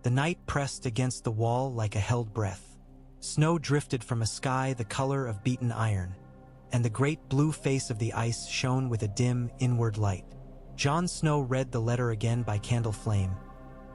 The night pressed against the wall like a held breath. Snow drifted from a sky the color of beaten iron, and the great blue face of the ice shone with a dim, inward light. Jon Snow read the letter again by candle flame,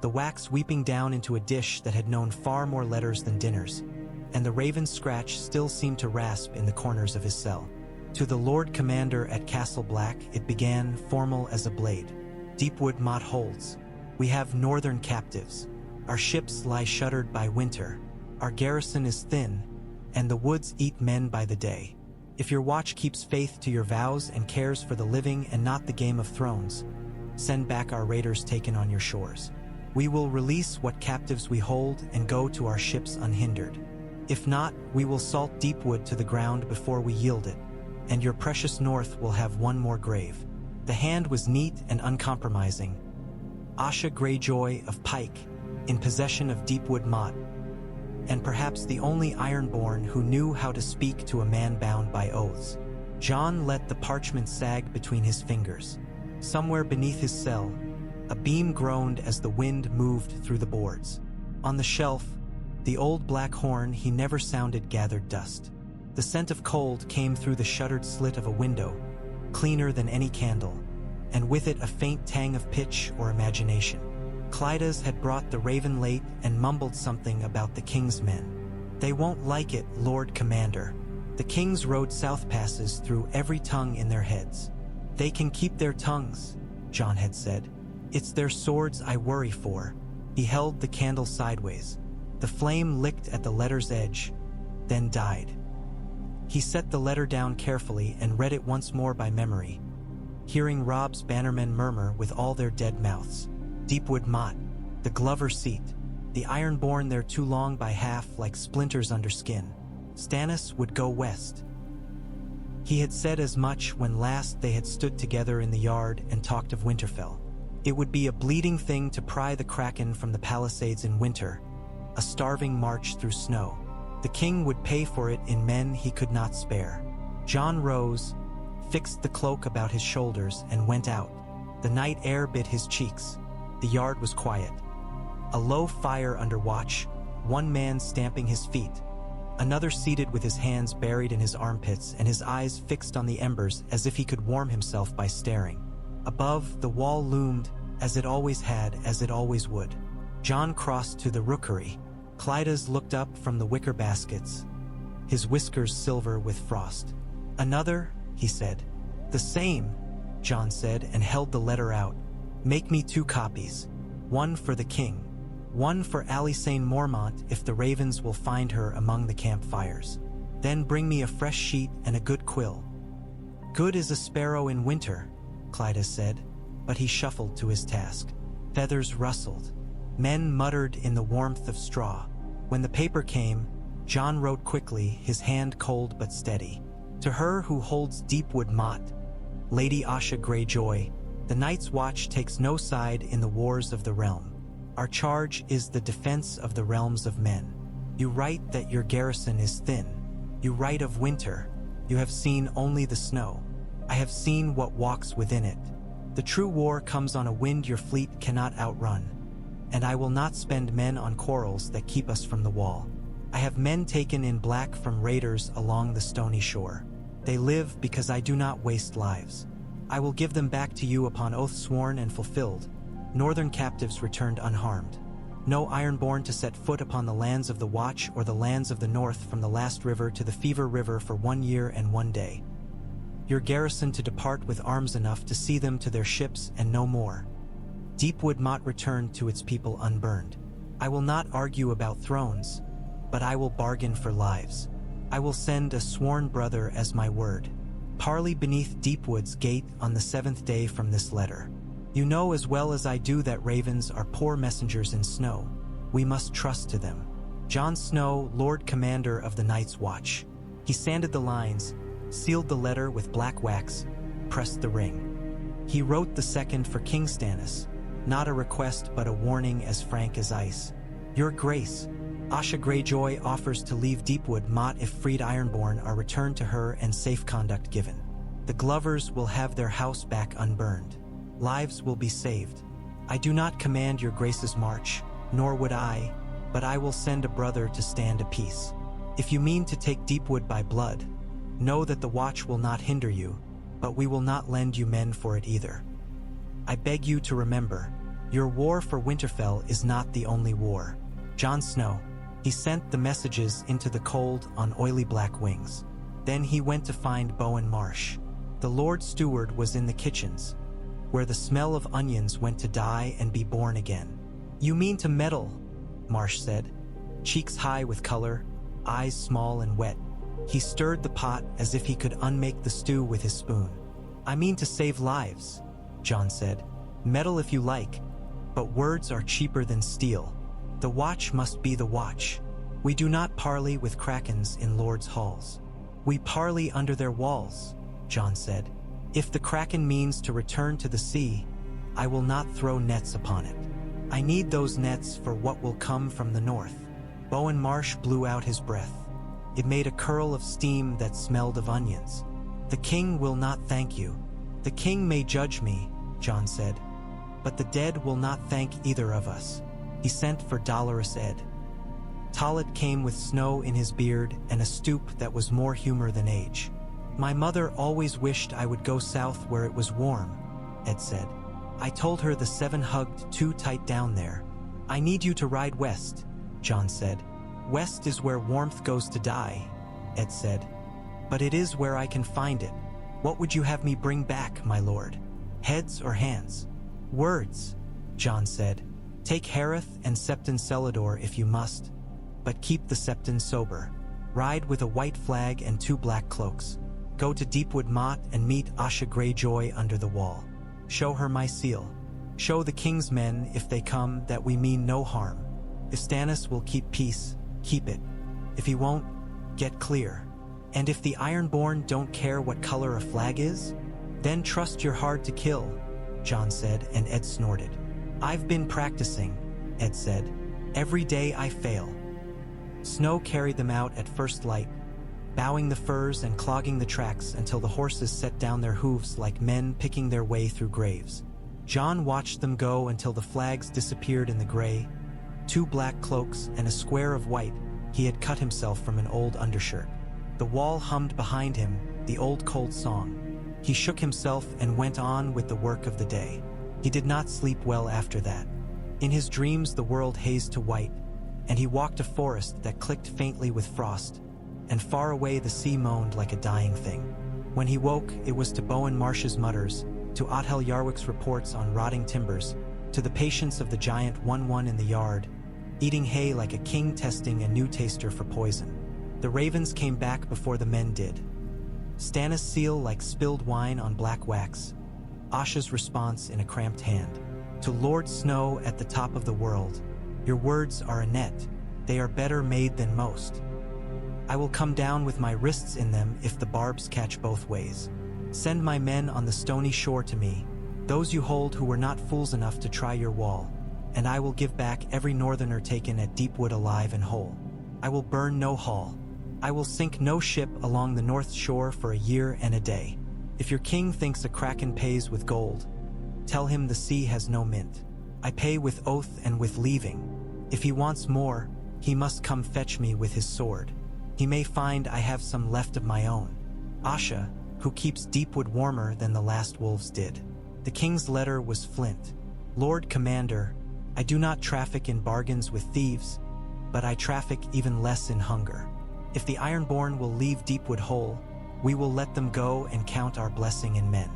the wax weeping down into a dish that had known far more letters than dinners, and the raven's scratch still seemed to rasp in the corners of his cell. To the Lord Commander at Castle Black it began, formal as a blade. Deepwood Motte holds. We have northern captives. Our ships lie shuttered by winter. Our garrison is thin, and the woods eat men by the day. If your watch keeps faith to your vows and cares for the living and not the Game of Thrones, send back our raiders taken on your shores. We will release what captives we hold and go to our ships unhindered. If not, we will salt Deepwood to the ground before we yield it, and your precious north will have one more grave. The hand was neat and uncompromising. Asha Greyjoy of Pike, in possession of Deepwood Motte, and perhaps the only Ironborn who knew how to speak to a man bound by oaths. Jon let the parchment sag between his fingers. Somewhere beneath his cell, a beam groaned as the wind moved through the boards. On the shelf, the old black horn he never sounded gathered dust. The scent of cold came through the shuttered slit of a window, cleaner than any candle, and with it a faint tang of pitch or imagination. Clydas had brought the raven late and mumbled something about the king's men. They won't like it, Lord Commander. The kings rode south passes through every tongue in their heads. They can keep their tongues, Jon had said. It's their swords I worry for. He held the candle sideways. The flame licked at the letter's edge, then died. He set the letter down carefully and read it once more by memory, hearing Robb's bannermen murmur with all their dead mouths. Deepwood Motte, the Glover seat, the Ironborn there too long by half like splinters under skin. Stannis would go west. He had said as much when last they had stood together in the yard and talked of Winterfell. It would be a bleeding thing to pry the kraken from the palisades in winter, a starving march through snow. The king would pay for it in men he could not spare. Jon rose, fixed the cloak about his shoulders, and went out. The night air bit his cheeks. The yard was quiet. A low fire under watch, one man stamping his feet, another seated with his hands buried in his armpits and his eyes fixed on the embers as if he could warm himself by staring. Above, the wall loomed, as it always had, as it always would. Jon crossed to the rookery. Clydas looked up from the wicker baskets, his whiskers silver with frost. Another, he said. The same, Jon said, and held the letter out. Make me 2 copies, one for the king, one for Alysanne Mormont if the ravens will find her among the campfires. Then bring me a fresh sheet and a good quill. Good as a sparrow in winter, Clydas said, but he shuffled to his task. Feathers rustled. Men muttered in the warmth of straw. When the paper came, Jon wrote quickly, his hand cold but steady. To her who holds Deepwood Motte, Lady Asha Greyjoy, the Night's Watch takes no side in the wars of the realm. Our charge is the defense of the realms of men. You write that your garrison is thin. You write of winter. You have seen only the snow. I have seen what walks within it. The true war comes on a wind your fleet cannot outrun, and I will not spend men on quarrels that keep us from the wall. I have men taken in black from raiders along the stony shore. They live because I do not waste lives. I will give them back to you upon oath sworn and fulfilled. Northern captives returned unharmed. No Ironborn to set foot upon the lands of the Watch or the lands of the North from the Last River to the Fever River for 1 year and 1 day. Your garrison to depart with arms enough to see them to their ships and no more. Deepwood Motte returned to its people unburned. I will not argue about thrones, but I will bargain for lives. I will send a sworn brother as my word. Parley beneath Deepwood's gate on the 7th day from this letter. You know as well as I do that ravens are poor messengers in snow. We must trust to them. Jon Snow, Lord Commander of the Night's Watch. He sanded the lines, sealed the letter with black wax, pressed the ring. He wrote the second for King Stannis, not a request but a warning as frank as ice. Your Grace, Asha Greyjoy offers to leave Deepwood Motte if freed Ironborn are returned to her and safe conduct given. The Glovers will have their house back unburned. Lives will be saved. I do not command your Grace's march, nor would I, but I will send a brother to stand a peace. If you mean to take Deepwood by blood, know that the watch will not hinder you, but we will not lend you men for it either. I beg you to remember, your war for Winterfell is not the only war. Jon Snow, he sent the messages into the cold on oily black wings. Then he went to find Bowen Marsh. The Lord Steward was in the kitchens, where the smell of onions went to die and be born again. You mean to meddle, Marsh said, cheeks high with color, eyes small and wet. He stirred the pot as if he could unmake the stew with his spoon. I mean to save lives, Jon said. Meddle if you like, but words are cheaper than steel. The watch must be the watch. We do not parley with krakens in lords' halls. We parley under their walls, Jon said. If the kraken means to return to the sea, I will not throw nets upon it. I need those nets for what will come from the north. Bowen Marsh blew out his breath. It made a curl of steam that smelled of onions. The king will not thank you. The king may judge me, Jon said, but the dead will not thank either of us. He sent for Dolorous Ed. Tollet came with snow in his beard and a stoop that was more humor than age. My mother always wished I would go south where it was warm, Ed said. I told her the seven hugged too tight down there. I need you to ride west, Jon said. West is where warmth goes to die, Ed said. But it is where I can find it. What would you have me bring back, my lord? Heads or hands? Words, Jon said. Take Hareth and Septon Celador if you must, but keep the Septon sober. Ride with a white flag and 2 black cloaks. Go to Deepwood Motte and meet Asha Greyjoy under the wall. Show her my seal. Show the king's men, if they come, that we mean no harm. If Stannis will keep peace, keep it. If he won't, get clear. And if the Ironborn don't care what color a flag is, then trust your hard to kill, Jon said, and Ed snorted. I've been practicing, Ed said. Every day I fail. Snow carried them out at first light, bowing the furs and clogging the tracks until the horses set down their hooves like men picking their way through graves. Jon watched them go until the flags disappeared in the gray, 2 black cloaks and a square of white. He had cut himself from an old undershirt. The wall hummed behind him, the old cold song. He shook himself and went on with the work of the day. He did not sleep well after that. In his dreams the world hazed to white, and he walked a forest that clicked faintly with frost, and far away the sea moaned like a dying thing. When he woke, it was to Bowen Marsh's mutters, to Othel Yarwick's reports on rotting timbers, to the patience of the giant 1-1 in the yard, eating hay like a king testing a new taster for poison. The ravens came back before the men did. Stannis' seal like spilled wine on black wax. Asha's response in a cramped hand. To Lord Snow at the top of the world, your words are a net. They are better made than most. I will come down with my wrists in them if the barbs catch both ways. Send my men on the stony shore to me, those you hold who were not fools enough to try your wall, and I will give back every northerner taken at Deepwood alive and whole. I will burn no hall. I will sink no ship along the north shore for a year and a day. If your king thinks a kraken pays with gold, tell him the sea has no mint. I pay with oath and with leaving. If he wants more, he must come fetch me with his sword. He may find I have some left of my own. Asha, who keeps Deepwood warmer than the last wolves did. The king's letter was flint. Lord Commander, I do not traffic in bargains with thieves, but I traffic even less in hunger. If the Ironborn will leave Deepwood whole, we will let them go and count our blessing in men.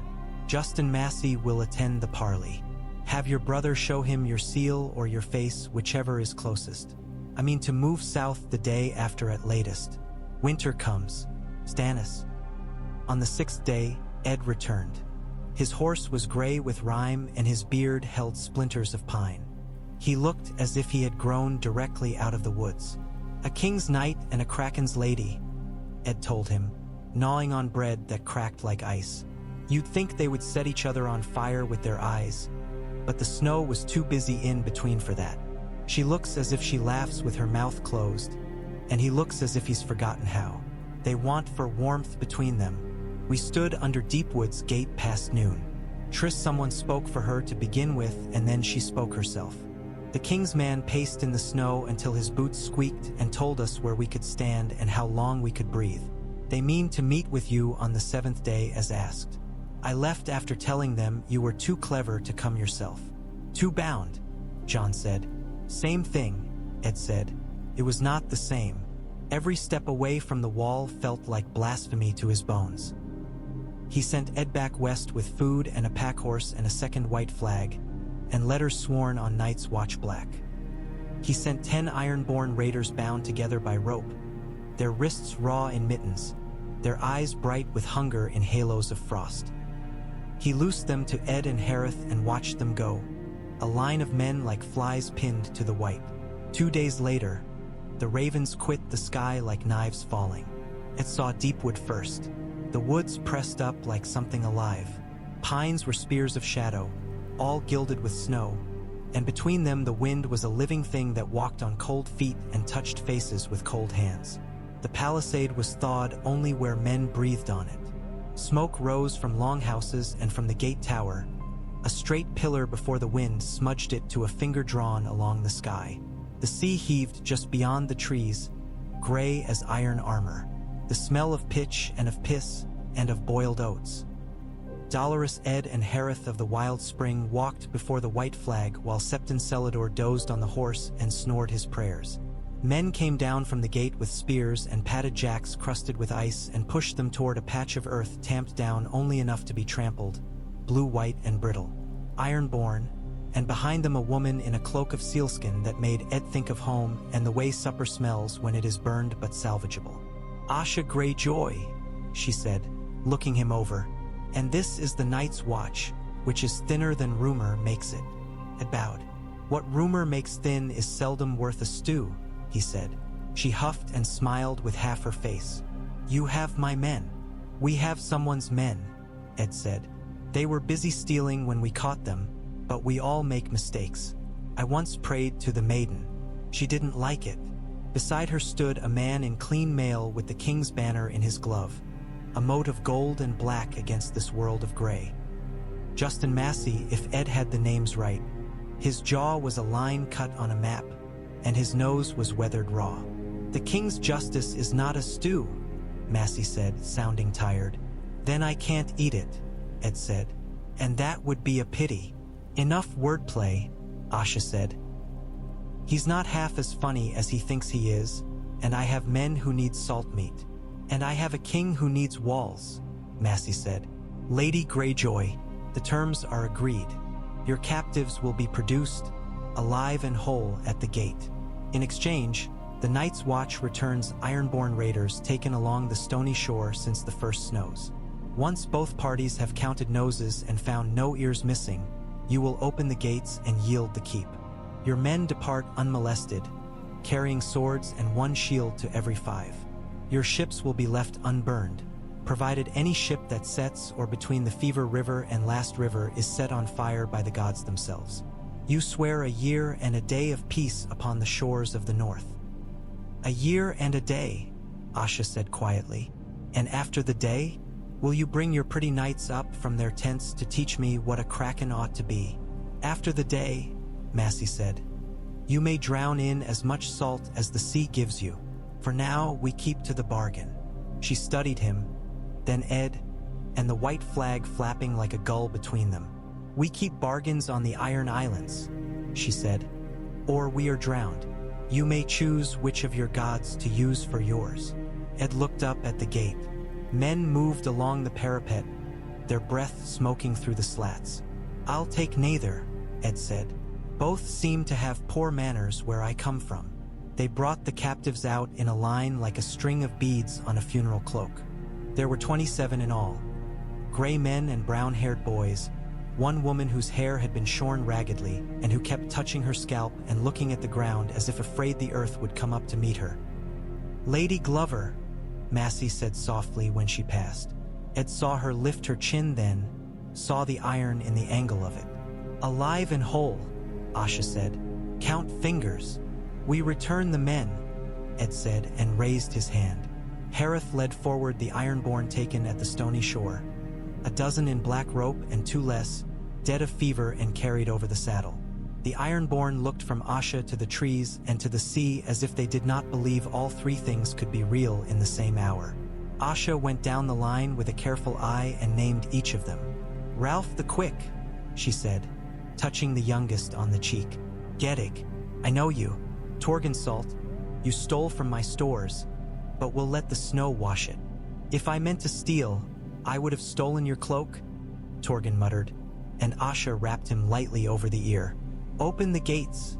Justin Massey will attend the parley. Have your brother show him your seal or your face, whichever is closest. I mean to move south the day after at latest. Winter comes. Stannis. On the 6th day, Ed returned. His horse was gray with rime and his beard held splinters of pine. He looked as if he had grown directly out of the woods. A king's knight and a kraken's lady, Ed told him, gnawing on bread that cracked like ice. You'd think they would set each other on fire with their eyes, but the snow was too busy in between for that. She looks as if she laughs with her mouth closed, and he looks as if he's forgotten how. They want for warmth between them. We stood under Deepwood's gate past noon. Someone spoke for her to begin with, and then she spoke herself. The king's man paced in the snow until his boots squeaked and told us where we could stand and how long we could breathe. They mean to meet with you on the 7th day as asked. I left after telling them you were too clever to come yourself. Too bound, John said. Same thing, Ed said. It was not the same. Every step away from the wall felt like blasphemy to his bones. He sent Ed back west with food and a pack horse and a second white flag, and letters sworn on Night's Watch black. He sent 10 Ironborn raiders bound together by rope, their wrists raw in mittens, their eyes bright with hunger in halos of frost. He loosed them to Ed and Harith and watched them go, a line of men like flies pinned to the white. 2 days later, the ravens quit the sky like knives falling. It saw Deepwood first. The woods pressed up like something alive. Pines were spears of shadow, all gilded with snow, and between them the wind was a living thing that walked on cold feet and touched faces with cold hands. The palisade was thawed only where men breathed on it. Smoke rose from longhouses and from the gate tower. A straight pillar before the wind smudged it to a finger drawn along the sky. The sea heaved just beyond the trees, gray as iron armor. The smell of pitch and of piss and of boiled oats. Dolorous Ed and Harith of the Wild Spring walked before the white flag while Septon Celador dozed on the horse and snored his prayers. Men came down from the gate with spears and padded jacks crusted with ice and pushed them toward a patch of earth tamped down only enough to be trampled, blue-white and brittle. Ironborn, and behind them a woman in a cloak of sealskin that made Ed think of home and the way supper smells when it is burned but salvageable. Asha Greyjoy, she said, looking him over, and this is the Night's Watch, which is thinner than rumor makes it. Ed bowed. What rumor makes thin is seldom worth a stew, he said. She huffed and smiled with half her face. You have my men. We have someone's men, Ed said. They were busy stealing when we caught them, but we all make mistakes. I once prayed to the maiden. She didn't like it. Beside her stood a man in clean mail with the king's banner in his glove, a mote of gold and black against this world of gray. Justin Massey, if Ed had the names right. His jaw was a line cut on a map, and his nose was weathered raw. The king's justice is not a stew, Massey said, sounding tired. Then I can't eat it, Ed said, and that would be a pity. Enough wordplay, Asha said. He's not half as funny as he thinks he is, and I have men who need salt meat. And I have a king who needs walls, Massey said. Lady Greyjoy, the terms are agreed. Your captives will be produced, alive and whole, at the gate. In exchange, the Night's Watch returns Ironborn raiders taken along the stony shore since the first snows. Once both parties have counted noses and found no ears missing, you will open the gates and yield the keep. Your men depart unmolested, carrying swords and 1 shield to every 5. Your ships will be left unburned, provided any ship that sets or between the Fever River and Last River is set on fire by the gods themselves. You swear a year and a day of peace upon the shores of the north. A year and a day, Asha said quietly. And after the day, will you bring your pretty knights up from their tents to teach me what a kraken ought to be? After the day, Massey said, you may drown in as much salt as the sea gives you. For now, we keep to the bargain. She studied him, then Ed, and the white flag flapping like a gull between them. We keep bargains on the Iron Islands, she said, or we are drowned. You may choose which of your gods to use for yours. Ed looked up at the gate. Men moved along the parapet, their breath smoking through the slats. I'll take neither, Ed said. Both seem to have poor manners where I come from. They brought the captives out in a line like a string of beads on a funeral cloak. There were 27 in all. Gray men and brown-haired boys, one woman whose hair had been shorn raggedly and who kept touching her scalp and looking at the ground as if afraid the earth would come up to meet her. Lady Glover, Massey said softly when she passed. Ed saw her lift her chin then, saw the iron in the angle of it. Alive and whole, Asha said. Count fingers. We return the men, Ed said and raised his hand. Harith led forward the Ironborn taken at the stony shore. 12 in black rope and 2 less, dead of fever and carried over the saddle. The Ironborn looked from Asha to the trees and to the sea as if they did not believe all three things could be real in the same hour. Asha went down the line with a careful eye and named each of them. Ralph the Quick, she said, touching the youngest on the cheek. Gedig, I know you. Torgensalt, you stole from my stores, but we'll let the snow wash it. If I meant to steal, I would have stolen your cloak, Torgen muttered, and Asha rapped him lightly over the ear. Open the gates,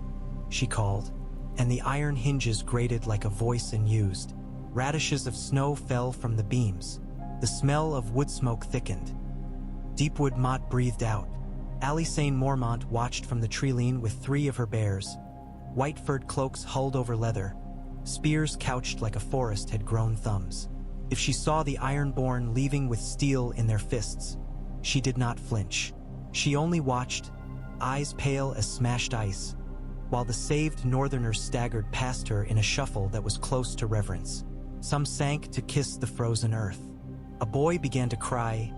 she called, and the iron hinges grated like a voice unused. Radishes of snow fell from the beams. The smell of wood smoke thickened. Deepwood Motte breathed out. Alysanne Mormont watched from the treeline with 3 of her bears. White furred cloaks hulled over leather. Spears couched like a forest had grown thumbs. If she saw the Ironborn leaving with steel in their fists, she did not flinch. She only watched, eyes pale as smashed ice, while the saved northerners staggered past her in a shuffle that was close to reverence. Some sank to kiss the frozen earth. A boy began to cry,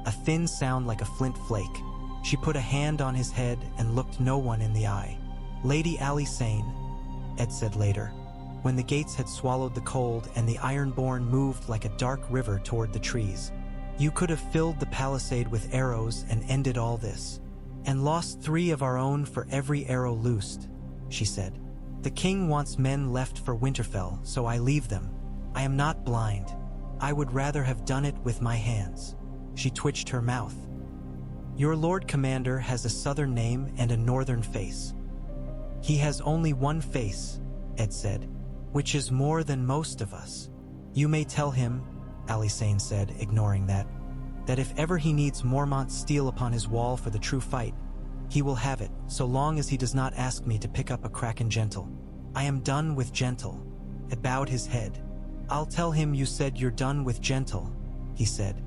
a thin sound like a flint flake. She put a hand on his head and looked no one in the eye. Lady Alysanne, Ed said later, when the gates had swallowed the cold and the Ironborn moved like a dark river toward the trees. You could have filled the palisade with arrows and ended all this. And lost 3 of our own for every arrow loosed, she said. The king wants men left for Winterfell, so I leave them. I am not blind. I would rather have done it with my hands. She twitched her mouth. Your Lord Commander has a southern name and a northern face. He has only one face, Ed said, which is more than most of us. You may tell him, Alysanne said, ignoring that if ever he needs Mormont's steel upon his wall for the true fight, he will have it, so long as he does not ask me to pick up a kraken gentle. I am done with gentle. Ed bowed his head. I'll tell him you said you're done with gentle, he said.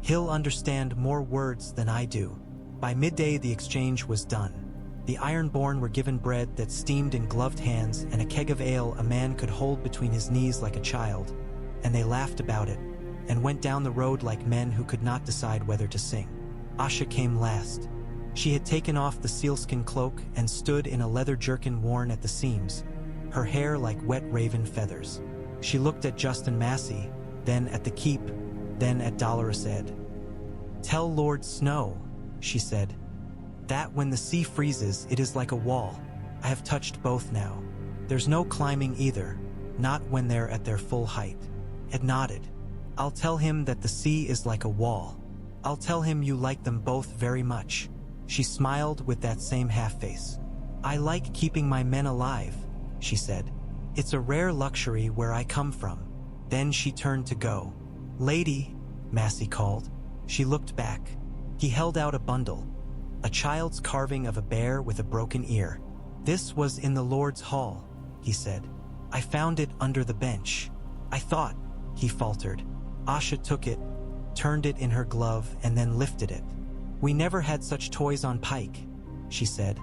He'll understand more words than I do. By midday the exchange was done. The Ironborn were given bread that steamed in gloved hands and a keg of ale a man could hold between his knees like a child, and they laughed about it, and went down the road like men who could not decide whether to sing. Asha came last. She had taken off the sealskin cloak and stood in a leather jerkin worn at the seams, her hair like wet raven feathers. She looked at Justin Massey, then at the keep, then at Dolorous Ed. Tell Lord Snow, she said, that when the sea freezes, it is like a wall. I have touched both now. There's no climbing either, not when they're at their full height. Ed nodded. I'll tell him that the sea is like a wall. I'll tell him you like them both very much. She smiled with that same half-face. I like keeping my men alive, she said. It's a rare luxury where I come from. Then she turned to go. Lady, Massey called. She looked back. He held out a bundle, a child's carving of a bear with a broken ear. This was in the Lord's Hall, he said. I found it under the bench. I thought, he faltered. Asha took it, turned it in her glove, and then lifted it. We never had such toys on Pike, she said,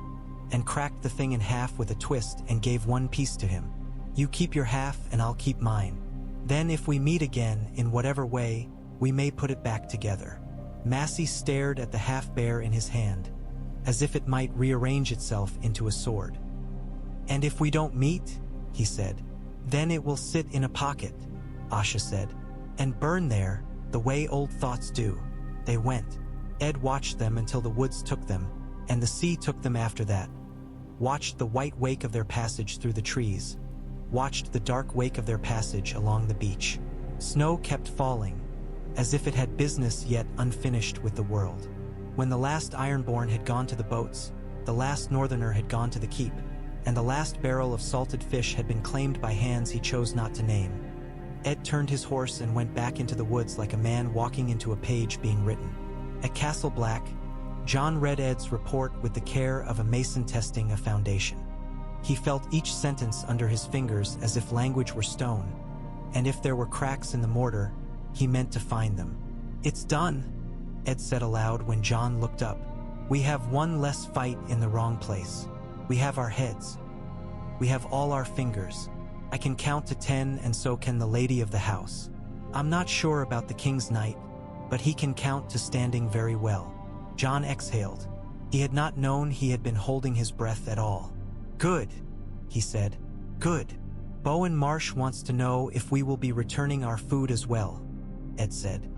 and cracked the thing in half with a twist and gave one piece to him. You keep your half and I'll keep mine. Then if we meet again, in whatever way, we may put it back together. Massey stared at the half-bear in his hand, as if it might rearrange itself into a sword. And if we don't meet, he said, then it will sit in a pocket, Asha said, and burn there, the way old thoughts do. They went. Ed watched them until the woods took them, and the sea took them after that. Watched the white wake of their passage through the trees. Watched the dark wake of their passage along the beach. Snow kept falling, as if it had business yet unfinished with the world. When the last Ironborn had gone to the boats, the last Northerner had gone to the keep, and the last barrel of salted fish had been claimed by hands he chose not to name, Ed turned his horse and went back into the woods like a man walking into a page being written. At Castle Black, John read Ed's report with the care of a mason testing a foundation. He felt each sentence under his fingers as if language were stone, and if there were cracks in the mortar, he meant to find them. It's done, Ed said aloud when John looked up. We have one less fight in the wrong place. We have our heads. We have all our fingers. I can count to 10 and so can the lady of the house. I'm not sure about the king's knight, but he can count to standing very well. John exhaled. He had not known he had been holding his breath at all. "Good," he said. "Good. Bowen Marsh wants to know if we will be returning our food as well," Ed said.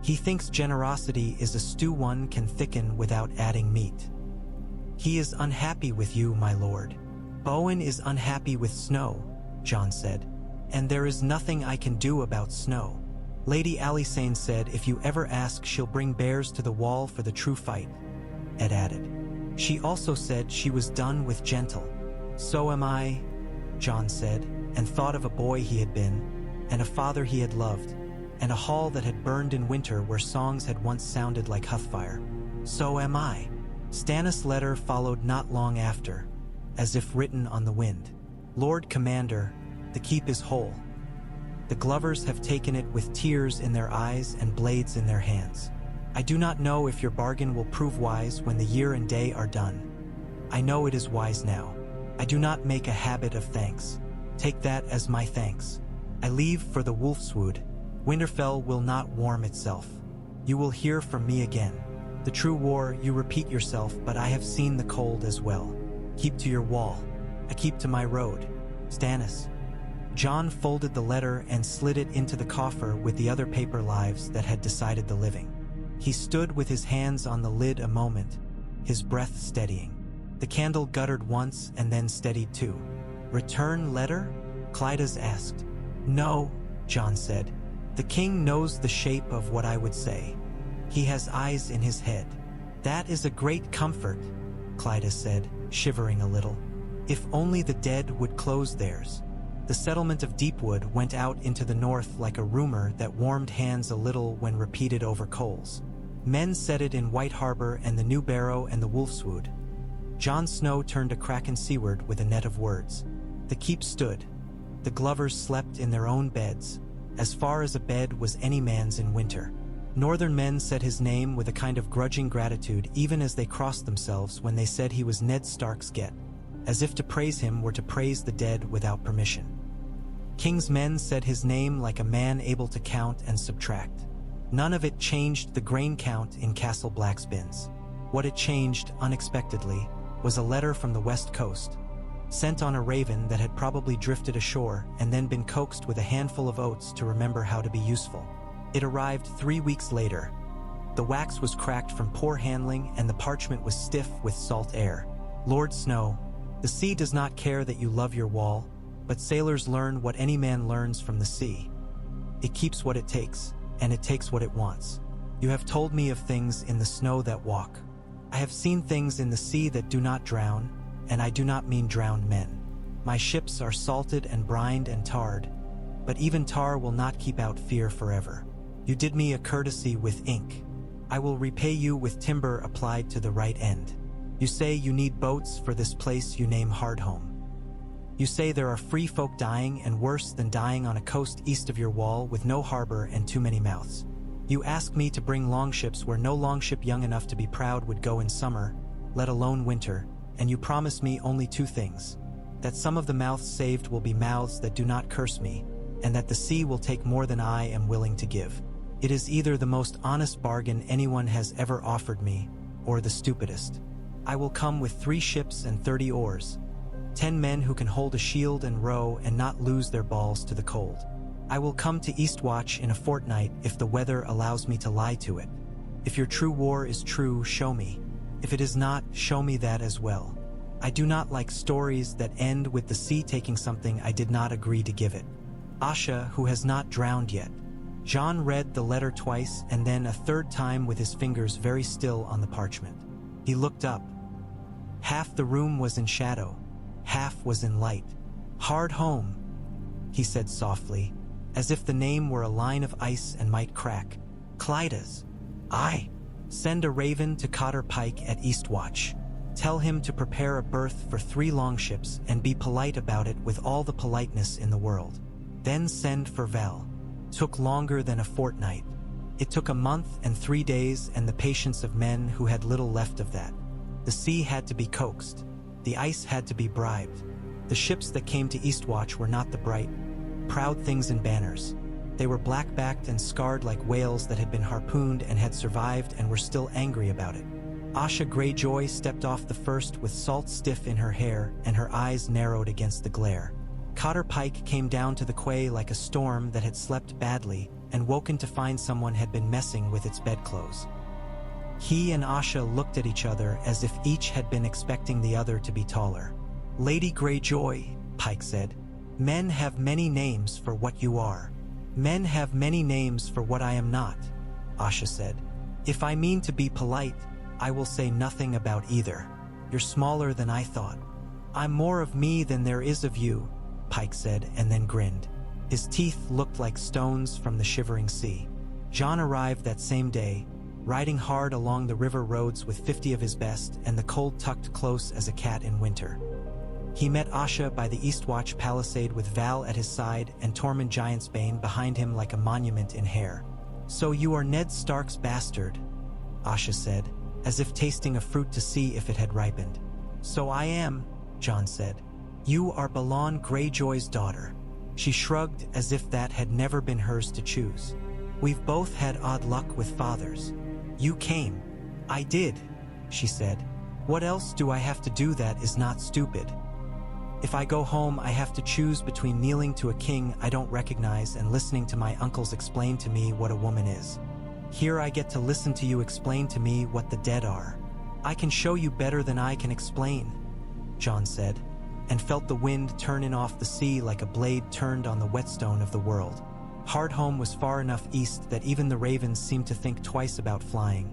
"He thinks generosity is a stew one can thicken without adding meat." "He is unhappy with you, my lord." "Bowen is unhappy with Snow," John said. "And there is nothing I can do about Snow." Lady Alysain said if you ever ask, she'll bring bears to the wall for the true fight, Ed added. She also said she was done with gentle. "So am I," John said, and thought of a boy he had been, and a father he had loved, and a hall that had burned in winter where songs had once sounded like hearthfire. "So am I." Stannis' letter followed not long after, as if written on the wind. "Lord Commander, the keep is whole. The Glovers have taken it with tears in their eyes and blades in their hands. I do not know if your bargain will prove wise when the year and day are done. I know it is wise now. I do not make a habit of thanks. Take that as my thanks. I leave for the Wolfswood. Winterfell will not warm itself. You will hear from me again. The true war, you repeat yourself, but I have seen the cold as well. Keep to your wall. I keep to my road. Stannis." John folded the letter and slid it into the coffer with the other paper lives that had decided the living. He stood with his hands on the lid a moment, his breath steadying. The candle guttered once and then steadied too. "Return letter?" Clydas asked. "No," John said. "The king knows the shape of what I would say. He has eyes in his head." "That is a great comfort," Clydas said, shivering a little. "If only the dead would close theirs." The settlement of Deepwood went out into the north like a rumor that warmed hands a little when repeated over coals. Men said it in White Harbor and the New Barrow and the Wolfswood. Jon Snow turned a kraken seaward with a net of words. The keep stood. The Glovers slept in their own beds, as far as a bed was any man's in winter. Northern men said his name with a kind of grudging gratitude even as they crossed themselves when they said he was Ned Stark's get, as if to praise him were to praise the dead without permission. King's men said his name like a man able to count and subtract. None of it changed the grain count in Castle Blackspins. What it changed, unexpectedly, was a letter from the west coast, sent on a raven that had probably drifted ashore and then been coaxed with a handful of oats to remember how to be useful. It arrived 3 weeks later. The wax was cracked from poor handling and the parchment was stiff with salt air. "Lord Snow, the sea does not care that you love your wall, but sailors learn what any man learns from the sea. It keeps what it takes, and it takes what it wants. You have told me of things in the snow that walk. I have seen things in the sea that do not drown, and I do not mean drowned men. My ships are salted and brined and tarred, but even tar will not keep out fear forever. You did me a courtesy with ink. I will repay you with timber applied to the right end. You say you need boats for this place you name Hardhome. You say there are free folk dying and worse than dying on a coast east of your wall with no harbor and too many mouths. You ask me to bring longships where no longship young enough to be proud would go in summer, let alone winter, and you promise me only two things: that some of the mouths saved will be mouths that do not curse me, and that the sea will take more than I am willing to give. It is either the most honest bargain anyone has ever offered me, or the stupidest. I will come with 3 ships and 30 oars, 10 men who can hold a shield and row and not lose their balls to the cold. I will come to Eastwatch in a fortnight if the weather allows me to lie to it. If your true war is true, show me. If it is not, show me that as well. I do not like stories that end with the sea taking something I did not agree to give it. Asha, who has not drowned yet." John read the letter twice and then a third time with his fingers very still on the parchment. He looked up. Half the room was in shadow. Half was in light. "Hardhome," he said softly, as if the name were a line of ice and might crack. "Clydas." "Aye. Send a raven to Cotter Pike at Eastwatch. Tell him to prepare a berth for 3 longships and be polite about it with all the politeness in the world. Then send for Vel." Took longer than a fortnight. It took a month and 3 days and the patience of men who had little left of that. The sea had to be coaxed. The ice had to be bribed. The ships that came to Eastwatch were not the bright, proud things in banners. They were black-backed and scarred like whales that had been harpooned and had survived and were still angry about it. Asha Greyjoy stepped off the first with salt stiff in her hair and her eyes narrowed against the glare. Cotter Pike came down to the quay like a storm that had slept badly and woken to find someone had been messing with its bedclothes. He and Asha looked at each other as if each had been expecting the other to be taller. "Lady Greyjoy," Pike said, "men have many names for what you are. Men have many names for what I am not," Asha said. "If I mean to be polite, I will say nothing about either. You're smaller than I thought." "I'm more of me than there is of you," Pike said, and then grinned. His teeth looked like stones from the shivering sea. Jon arrived that same day, riding hard along the river roads with 50 of his best and the cold tucked close as a cat in winter. He met Asha by the Eastwatch palisade with Val at his side and Tormund Giantsbane behind him like a monument in hair. "So you are Ned Stark's bastard," Asha said, as if tasting a fruit to see if it had ripened. "So I am," Jon said. "You are Balon Greyjoy's daughter." She shrugged as if that had never been hers to choose. "We've both had odd luck with fathers. You came." "I did," she said. "What else do I have to do that is not stupid? If I go home, I have to choose between kneeling to a king I don't recognize and listening to my uncles explain to me what a woman is. Here I get to listen to you explain to me what the dead are. I can show you better than I can explain," Jon said, and felt the wind turn in off the sea like a blade turned on the whetstone of the world. Hardhome was far enough east that even the ravens seemed to think twice about flying,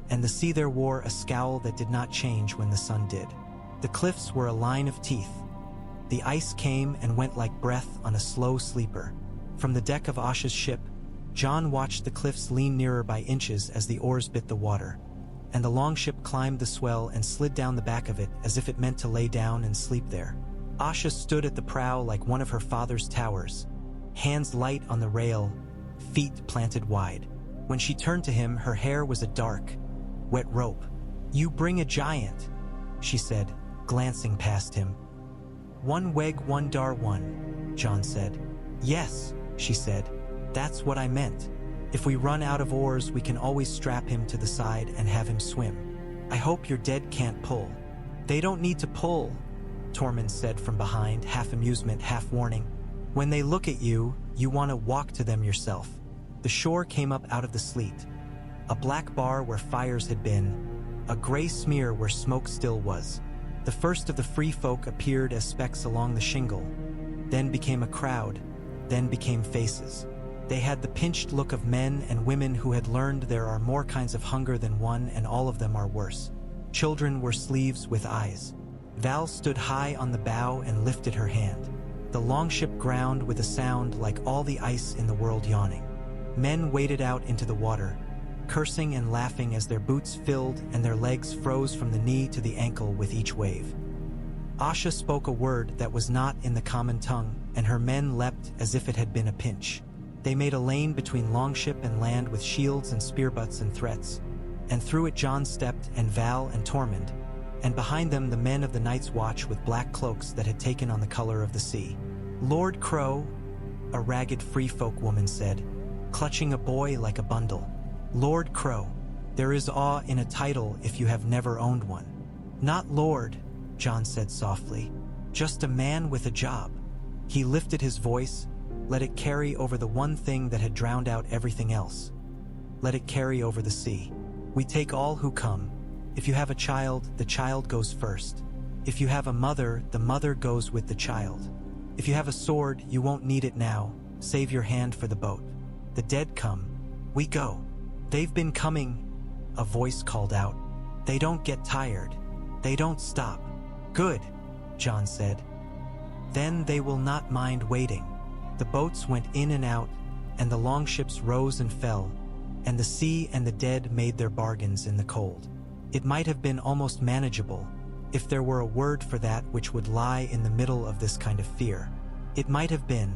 and the sea there wore a scowl that did not change when the sun did. The cliffs were a line of teeth. The ice came and went like breath on a slow sleeper. From the deck of Asha's ship, Jon watched the cliffs lean nearer by inches as the oars bit the water, and the longship climbed the swell and slid down the back of it as if it meant to lay down and sleep there. Asha stood at the prow like one of her father's towers, hands light on the rail, feet planted wide. When she turned to him, her hair was a dark, wet rope. "You bring a giant," she said, glancing past him. "One weg, one dar one," Jon said. "Yes," she said. "That's what I meant. If we run out of oars, we can always strap him to the side and have him swim. I hope your dead can't pull." "They don't need to pull," Tormund said from behind, half amusement, half warning. "When they look at you, you want to walk to them yourself." The shore came up out of the sleet. A black bar where fires had been, a gray smear where smoke still was. The first of the free folk appeared as specks along the shingle, then became a crowd, then became faces. They had the pinched look of men and women who had learned there are more kinds of hunger than one, and all of them are worse. Children were sleeves with eyes. Val stood high on the bow and lifted her hand. The longship ground with a sound like all the ice in the world yawning. Men waded out into the water, cursing and laughing as their boots filled and their legs froze from the knee to the ankle with each wave. Asha spoke a word that was not in the common tongue, and her men leapt as if it had been a pinch. They made a lane between longship and land with shields and spearbutts and threats, and through it Jon stepped, and Val and Tormund, and behind them the men of the Night's Watch with black cloaks that had taken on the color of the sea. "Lord Crow," a ragged free folk woman said, clutching a boy like a bundle. "Lord Crow. There is awe in a title if you have never owned one." "Not Lord," Jon said softly. "Just a man with a job." He lifted his voice, let it carry over the one thing that had drowned out everything else. Let it carry over the sea. "We take all who come. If you have a child, the child goes first. If you have a mother, the mother goes with the child. If you have a sword, you won't need it now. Save your hand for the boat. The dead come. We go." "They've been coming," a voice called out. "They don't get tired. They don't stop." "Good," Jon said. "Then they will not mind waiting." The boats went in and out, and the longships rose and fell, and the sea and the dead made their bargains in the cold. It might have been almost manageable, if there were a word for that which would lie in the middle of this kind of fear. It might have been,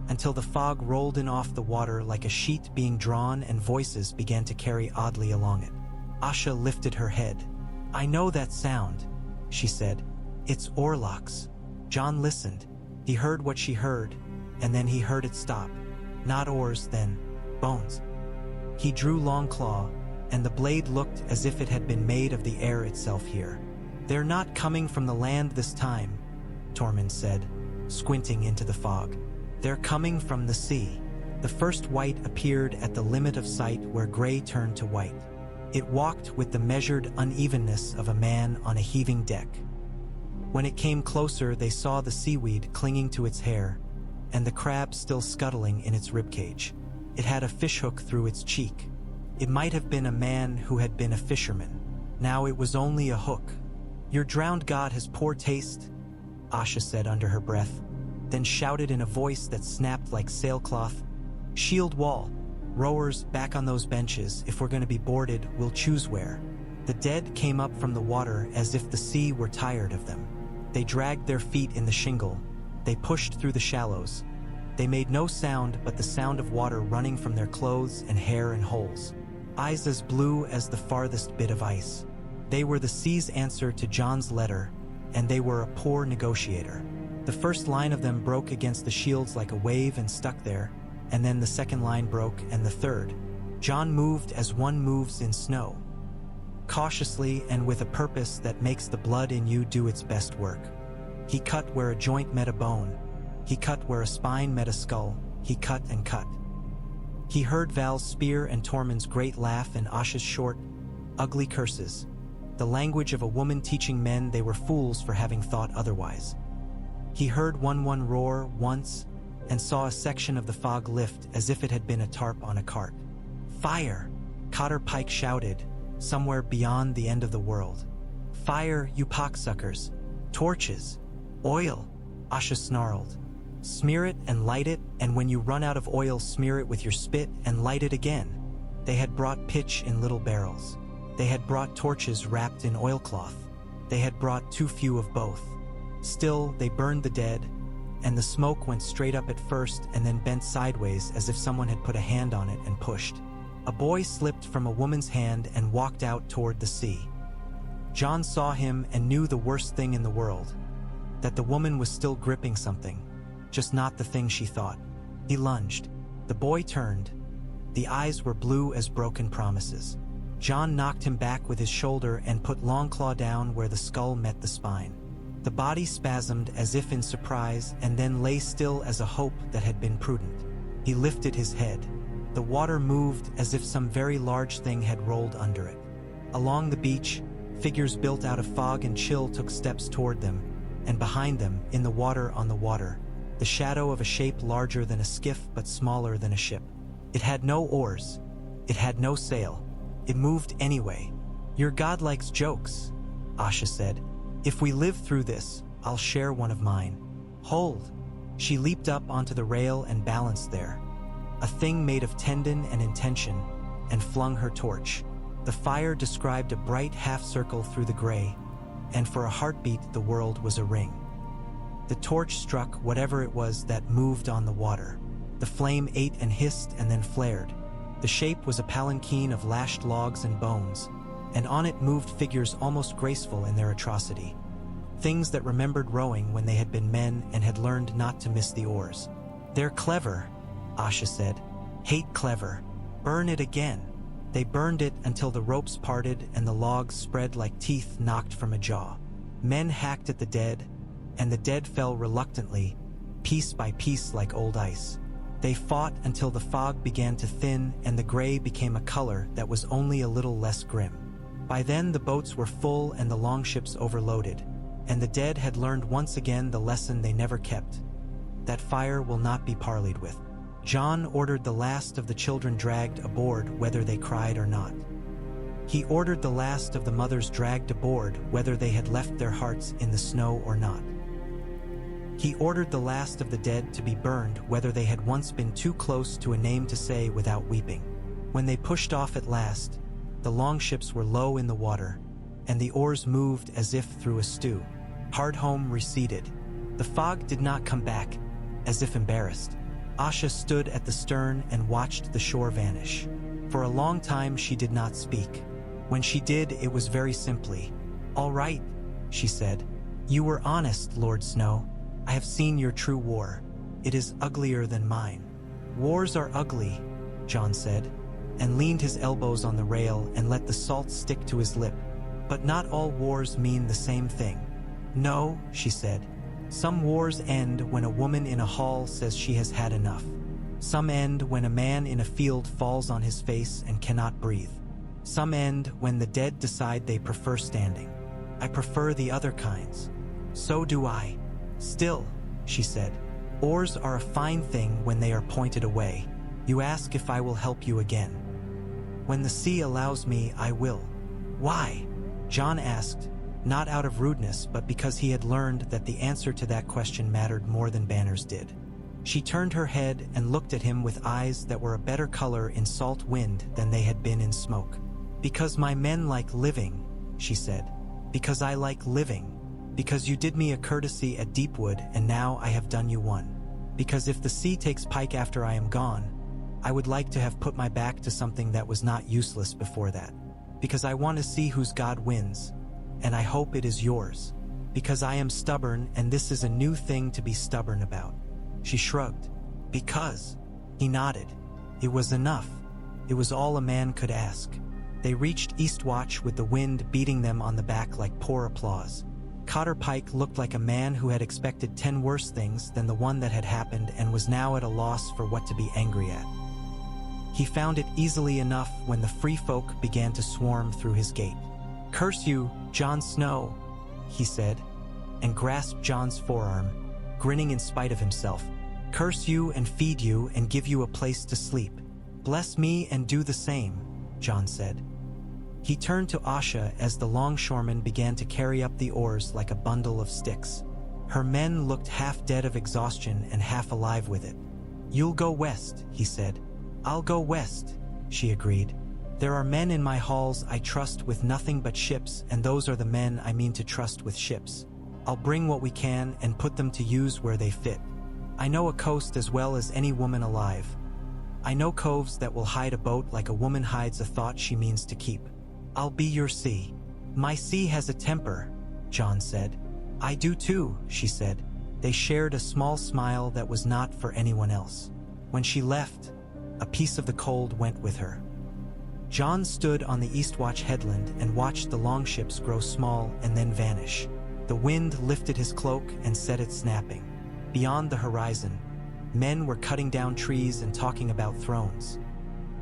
until the fog rolled in off the water like a sheet being drawn and voices began to carry oddly along it. Asha lifted her head. "I know that sound," she said. "It's oarlocks." Jon listened. He heard what she heard, and then he heard it stop. Not oars, then bones. He drew Longclaw, and the blade looked as if it had been made of the air itself here. "They're not coming from the land this time," Tormund said, squinting into the fog. "They're coming from the sea." The first white appeared at the limit of sight where gray turned to white. It walked with the measured unevenness of a man on a heaving deck. When it came closer, they saw the seaweed clinging to its hair, and the crab still scuttling in its ribcage. It had a fishhook through its cheek. It might have been a man who had been a fisherman. Now it was only a hook. "Your drowned god has poor taste," Asha said under her breath, then shouted in a voice that snapped like sailcloth, "Shield wall. Rowers, back on those benches. If we're going to be boarded, we'll choose where." The dead came up from the water as if the sea were tired of them. They dragged their feet in the shingle. They pushed through the shallows. They made no sound but the sound of water running from their clothes and hair and holes. Eyes as blue as the farthest bit of ice. They were the sea's answer to Jon's letter, and they were a poor negotiator. The first line of them broke against the shields like a wave and stuck there, and then the second line broke, and the third. Jon moved as one moves in snow, cautiously and with a purpose that makes the blood in you do its best work. He cut where a joint met a bone. He cut where a spine met a skull. He cut and cut. He heard Val's spear and Tormund's great laugh and Asha's short, ugly curses, the language of a woman teaching men they were fools for having thought otherwise. He heard one roar once, and saw a section of the fog lift as if it had been a tarp on a cart. "Fire!" Cotter Pike shouted, somewhere beyond the end of the world. "Fire, you pocksuckers! Torches! Oil!" Asha snarled. "Smear it and light it, and when you run out of oil, smear it with your spit and light it again." They had brought pitch in little barrels. They had brought torches wrapped in oilcloth. They had brought too few of both. Still, they burned the dead, and the smoke went straight up at first and then bent sideways as if someone had put a hand on it and pushed. A boy slipped from a woman's hand and walked out toward the sea. Jon saw him and knew the worst thing in the world, that the woman was still gripping something, just not the thing she thought. He lunged. The boy turned. The eyes were blue as broken promises. Jon knocked him back with his shoulder and put Longclaw down where the skull met the spine. The body spasmed as if in surprise and then lay still as a hope that had been prudent. He lifted his head. The water moved as if some very large thing had rolled under it. Along the beach, figures built out of fog and chill took steps toward them, and behind them, in the water on the water, the shadow of a shape larger than a skiff but smaller than a ship. It had no oars. It had no sail. It moved anyway. "Your god likes jokes," Asha said. "If we live through this, I'll share one of mine." "Hold!" She leaped up onto the rail and balanced there, a thing made of tendon and intention, and flung her torch. The fire described a bright half-circle through the gray, and for a heartbeat the world was a ring. The torch struck whatever it was that moved on the water. The flame ate and hissed and then flared. The shape was a palanquin of lashed logs and bones, and on it moved figures almost graceful in their atrocity. Things that remembered rowing when they had been men and had learned not to miss the oars. "They're clever," Asha said. "Hate clever. Burn it again." They burned it until the ropes parted and the logs spread like teeth knocked from a jaw. Men hacked at the dead, and the dead fell reluctantly, piece by piece like old ice. They fought until the fog began to thin and the gray became a color that was only a little less grim. By then the boats were full and the longships overloaded, and the dead had learned once again the lesson they never kept, that fire will not be parleyed with. Jon ordered the last of the children dragged aboard whether they cried or not. He ordered the last of the mothers dragged aboard whether they had left their hearts in the snow or not. He ordered the last of the dead to be burned whether they had once been too close to a name to say without weeping. When they pushed off at last, the longships were low in the water, and the oars moved as if through a stew. Hardhome receded. The fog did not come back, as if embarrassed. Asha stood at the stern and watched the shore vanish. For a long time she did not speak. When she did, it was very simply. "All right," she said. "You were honest, Lord Snow. I have seen your true war. It is uglier than mine." "Wars are ugly," Jon said, and leaned his elbows on the rail and let the salt stick to his lip. But not all wars mean the same thing. No, she said. Some wars end when a woman in a hall says she has had enough. Some end when a man in a field falls on his face and cannot breathe. Some end when the dead decide they prefer standing. I prefer the other kinds. So do I. Still, she said, oars are a fine thing when they are pointed away. You ask if I will help you again. When the sea allows me, I will. Why? John asked, not out of rudeness, but because he had learned that the answer to that question mattered more than banners did. She turned her head and looked at him with eyes that were a better color in salt wind than they had been in smoke. Because my men like living, she said. Because I like living. Because you did me a courtesy at Deepwood and now I have done you one. Because if the sea takes pike after I am gone, I would like to have put my back to something that was not useless before that. Because I want to see whose God wins, and I hope it is yours. Because I am stubborn and this is a new thing to be stubborn about. She shrugged. Because. He nodded. It was enough. It was all a man could ask. They reached Eastwatch with the wind beating them on the back like poor applause. Cotter Pike looked like a man who had expected 10 worse things than the one that had happened and was now at a loss for what to be angry at. He found it easily enough when the free folk began to swarm through his gate. Curse you, Jon Snow, he said, and grasped Jon's forearm, grinning in spite of himself. Curse you and feed you and give you a place to sleep. Bless me and do the same, Jon said. He turned to Asha as the longshoreman began to carry up the oars like a bundle of sticks. Her men looked half dead of exhaustion and half alive with it. You'll go west, he said. I'll go west, she agreed. There are men in my halls I trust with nothing but ships, and those are the men I mean to trust with ships. I'll bring what we can and put them to use where they fit. I know a coast as well as any woman alive. I know coves that will hide a boat like a woman hides a thought she means to keep. I'll be your sea. My sea has a temper, Jon said. I do too, she said. They shared a small smile that was not for anyone else. When she left, a piece of the cold went with her. Jon stood on the Eastwatch headland and watched the longships grow small and then vanish. The wind lifted his cloak and set it snapping. Beyond the horizon, men were cutting down trees and talking about thrones.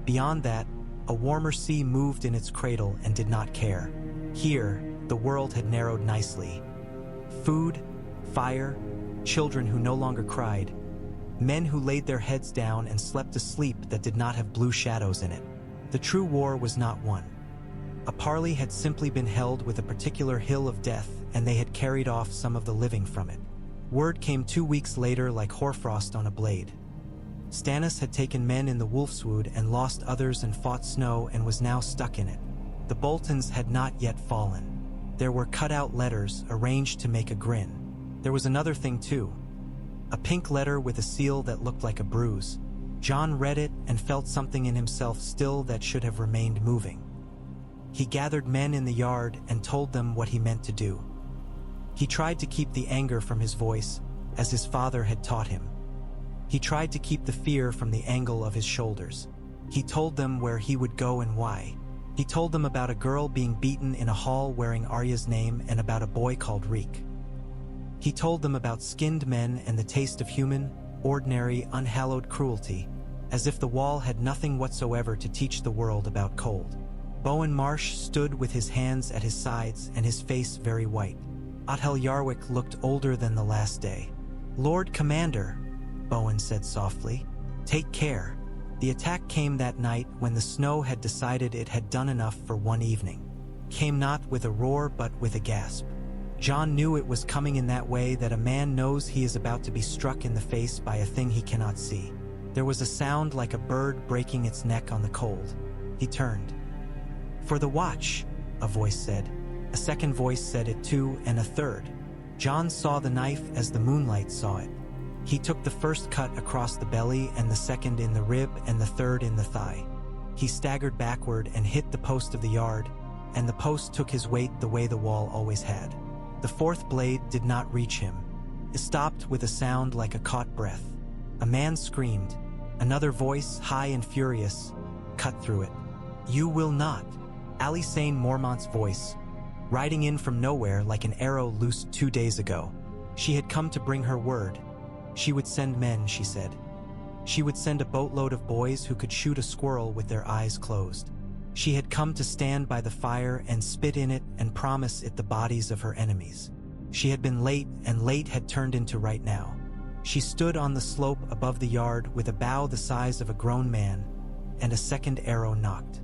Beyond that, a warmer sea moved in its cradle and did not care. Here, the world had narrowed nicely. Food, fire, children who no longer cried, men who laid their heads down and slept a sleep that did not have blue shadows in it. The true war was not won. A parley had simply been held with a particular hill of death, and they had carried off some of the living from it. Word came 2 weeks later like hoarfrost on a blade. Stannis had taken men in the Wolfswood and lost others and fought Snow and was now stuck in it. The Boltons had not yet fallen. There were cut-out letters arranged to make a grin. There was another thing too. A pink letter with a seal that looked like a bruise. Jon read it and felt something in himself still that should have remained moving. He gathered men in the yard and told them what he meant to do. He tried to keep the anger from his voice, as his father had taught him. He tried to keep the fear from the angle of his shoulders. He told them where he would go and why. He told them about a girl being beaten in a hall wearing Arya's name and about a boy called Reek. He told them about skinned men and the taste of human, ordinary, unhallowed cruelty, as if the wall had nothing whatsoever to teach the world about cold. Bowen Marsh stood with his hands at his sides and his face very white. Othel Yarwick looked older than the last day. Lord Commander, Bowen said softly, take care. The attack came that night when the snow had decided it had done enough for one evening. Came not with a roar but with a gasp. Jon knew it was coming in that way that a man knows he is about to be struck in the face by a thing he cannot see. There was a sound like a bird breaking its neck on the cold. He turned. For the watch, a voice said. A second voice said it too, and a third. Jon saw the knife as the moonlight saw it. He took the first cut across the belly and the second in the rib and the third in the thigh. He staggered backward and hit the post of the yard, and the post took his weight the way the wall always had. The fourth blade did not reach him. It stopped with a sound like a caught breath. A man screamed. Another voice, high and furious, cut through it. You will not. Alyssane Mormont's voice, riding in from nowhere like an arrow loosed 2 days ago. She had come to bring her word. She would send men, she said. She would send a boatload of boys who could shoot a squirrel with their eyes closed. She had come to stand by the fire and spit in it and promise it the bodies of her enemies. She had been late, and late had turned into right now. She stood on the slope above the yard with a bow the size of a grown man, and a second arrow knocked.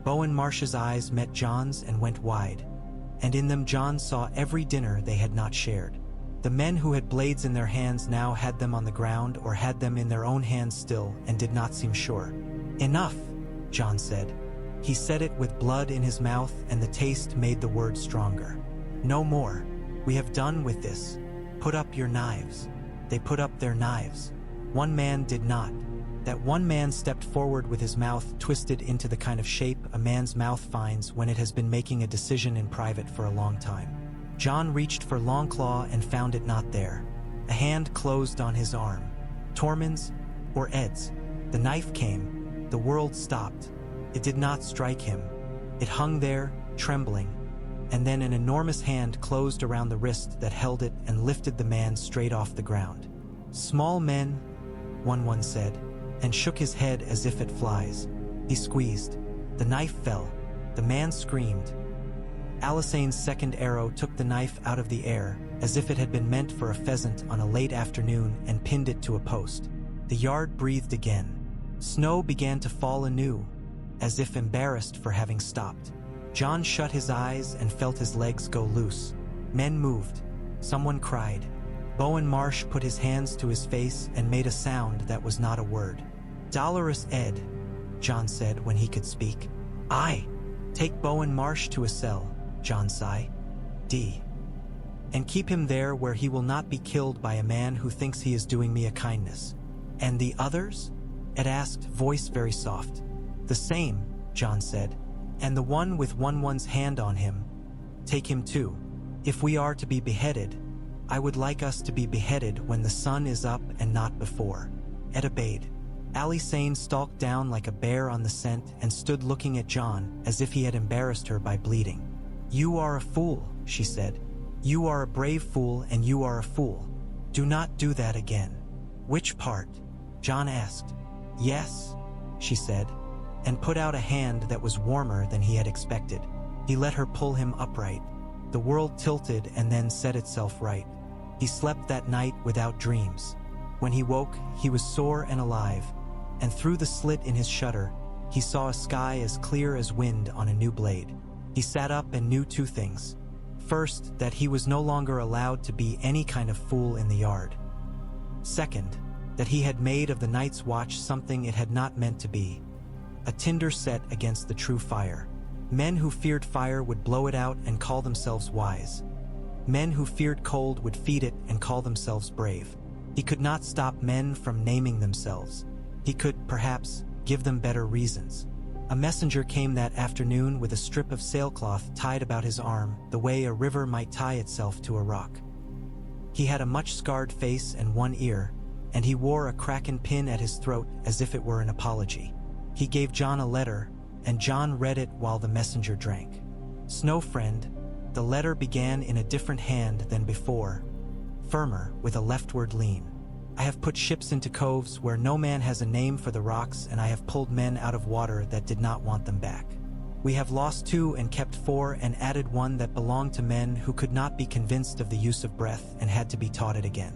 Bowen Marsh's eyes met John's and went wide, and in them John saw every dinner they had not shared. The men who had blades in their hands now had them on the ground or had them in their own hands still and did not seem sure. Enough, John said. He said it with blood in his mouth, and the taste made the word stronger. No more. We have done with this. Put up your knives. They put up their knives. One man did not. That one man stepped forward with his mouth twisted into the kind of shape a man's mouth finds when it has been making a decision in private for a long time. John reached for Longclaw and found it not there. A hand closed on his arm. Tormund's or Ed's. The knife came. The world stopped. It did not strike him. It hung there, trembling, and then an enormous hand closed around the wrist that held it and lifted the man straight off the ground. Small men, one said, and shook his head as if at flies. He squeezed. The knife fell. The man screamed. Alyssane's second arrow took the knife out of the air, as if it had been meant for a pheasant on a late afternoon, and pinned it to a post. The yard breathed again. Snow began to fall anew, as if embarrassed for having stopped. John shut his eyes and felt his legs go loose. Men moved. Someone cried. Bowen Marsh put his hands to his face and made a sound that was not a word. Dolorous Ed, John said when he could speak. Aye. Take Bowen Marsh to a cell, John sighed. And keep him there where he will not be killed by a man who thinks he is doing me a kindness. And the others? Ed asked, voice very soft. The same, John said. And the one with one's hand on him. Take him too. If we are to be beheaded, I would like us to be beheaded when the sun is up and not before. Ed obeyed. Alyssane stalked down like a bear on the scent and stood looking at John as if he had embarrassed her by bleeding. You are a fool, she said. You are a brave fool, and you are a fool. Do not do that again. Which part? John asked. Yes, she said, and put out a hand that was warmer than he had expected. He let her pull him upright. The world tilted and then set itself right. He slept that night without dreams. When he woke, he was sore and alive, and through the slit in his shutter, he saw a sky as clear as wind on a new blade. He sat up and knew 2 things. First, that he was no longer allowed to be any kind of fool in the yard. Second, that he had made of the night's watch something it had not meant to be. A tinder set against the true fire. Men who feared fire would blow it out and call themselves wise. Men who feared cold would feed it and call themselves brave. He could not stop men from naming themselves. He could, perhaps, give them better reasons. A messenger came that afternoon with a strip of sailcloth tied about his arm, the way a river might tie itself to a rock. He had a much scarred face and 1 ear, and he wore a kraken pin at his throat as if it were an apology. He gave John a letter, and John read it while the messenger drank. Snow friend, the letter began in a different hand than before, firmer, with a leftward lean. I have put ships into coves where no man has a name for the rocks, and I have pulled men out of water that did not want them back. We have lost 2 and kept 4 and added 1 that belonged to men who could not be convinced of the use of breath and had to be taught it again.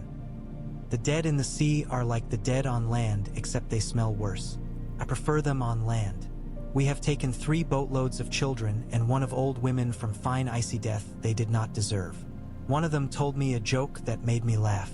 The dead in the sea are like the dead on land, except they smell worse. I prefer them on land. We have taken 3 boatloads of children and 1 of old women from fine icy death they did not deserve. One of them told me a joke that made me laugh.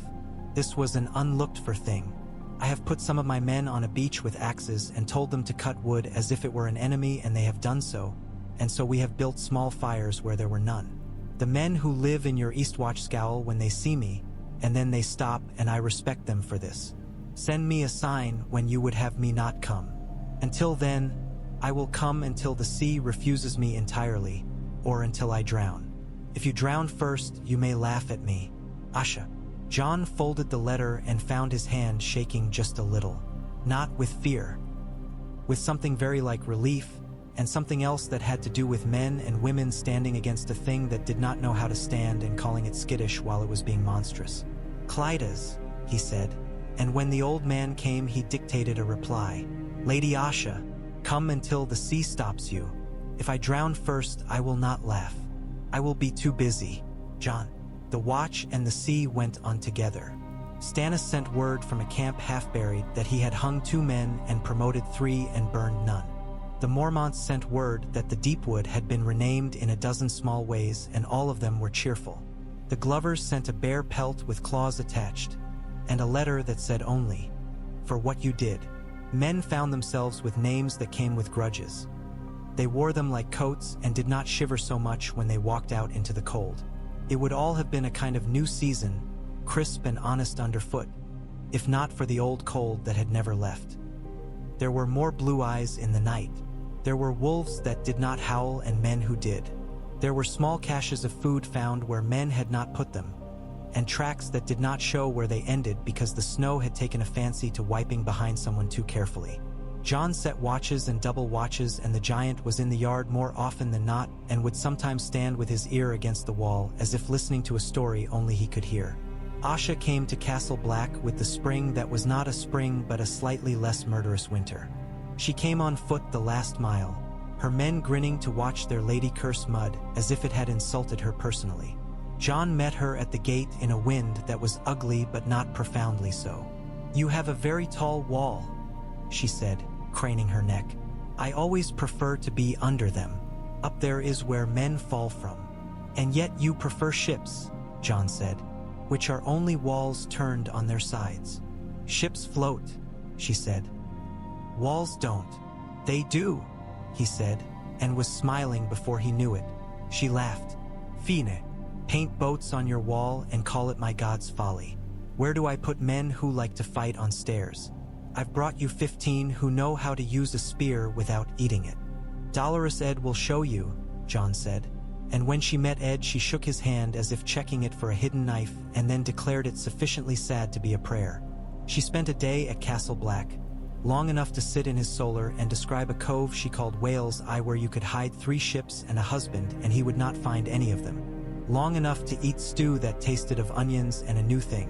This was an unlooked-for thing. I have put some of my men on a beach with axes and told them to cut wood as if it were an enemy, and they have done so, and so we have built small fires where there were none. The men who live in your Eastwatch scowl when they see me, and then they stop, and I respect them for this. Send me a sign when you would have me not come. Until then, I will come until the sea refuses me entirely, or until I drown. If you drown first, you may laugh at me. Asha. John folded the letter and found his hand shaking just a little. Not with fear. with something very like relief, and something else that had to do with men and women standing against a thing that did not know how to stand and calling it skittish while it was being monstrous. "Clydas," he said, and when the old man came he dictated a reply. "Lady Asha, come until the sea stops you. If I drown first, I will not laugh. I will be too busy." John. The watch and the sea went on together. Stannis sent word from a camp half-buried that he had hung 2 men and promoted 3 and burned none. The Mormonts sent word that the Deepwood had been renamed in a dozen small ways, and all of them were cheerful. The Glovers sent a bear pelt with claws attached, and a letter that said only, "For what you did." Men found themselves with names that came with grudges. They wore them like coats and did not shiver so much when they walked out into the cold. It would all have been a kind of new season, crisp and honest underfoot, if not for the old cold that had never left. There were more blue eyes in the night. There were wolves that did not howl and men who did. There were small caches of food found where men had not put them, and tracks that did not show where they ended because the snow had taken a fancy to wiping behind someone too carefully. John set watches and double watches, and the giant was in the yard more often than not and would sometimes stand with his ear against the wall as if listening to a story only he could hear. Asha came to Castle Black with the spring that was not a spring but a slightly less murderous winter. She came on foot the last mile, her men grinning to watch their lady curse mud as if it had insulted her personally. John met her at the gate in a wind that was ugly but not profoundly so. "You have a very tall wall," she said, craning her neck. "I always prefer to be under them. Up there is where men fall from." "And yet you prefer ships," John said, "which are only walls turned on their sides." "Ships float," she said. "Walls don't." "They do," he said, and was smiling before he knew it. She laughed. "Fine. Paint boats on your wall and call it my god's folly. Where do I put men who like to fight on stairs? I've brought you 15 who know how to use a spear without eating it." "Dolorous Ed will show you," John said, and when she met Ed she shook his hand as if checking it for a hidden knife and then declared it sufficiently sad to be a prayer. She spent a day at Castle Black, long enough to sit in his solar and describe a cove she called Whale's Eye where you could hide 3 ships and a husband and he would not find any of them. Long enough to eat stew that tasted of onions and a new thing,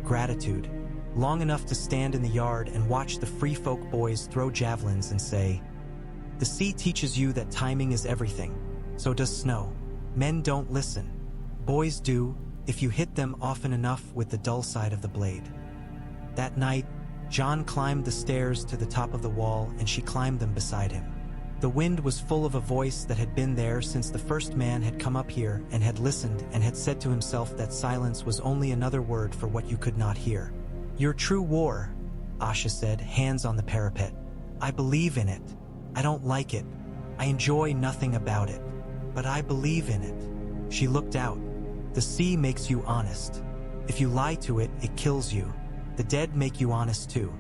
gratitude. Long enough to stand in the yard and watch the free folk boys throw javelins and say, "The sea teaches you that timing is everything. So does snow. Men don't listen. Boys do, if you hit them often enough with the dull side of the blade." That night, John climbed the stairs to the top of the wall and she climbed them beside him. The wind was full of a voice that had been there since the first man had come up here and had listened and had said to himself that silence was only another word for what you could not hear. "Your true war," Asha said, hands on the parapet. "I believe in it. I don't like it. I enjoy nothing about it. But I believe in it." She looked out. "The sea makes you honest. If you lie to it, it kills you. The dead make you honest too.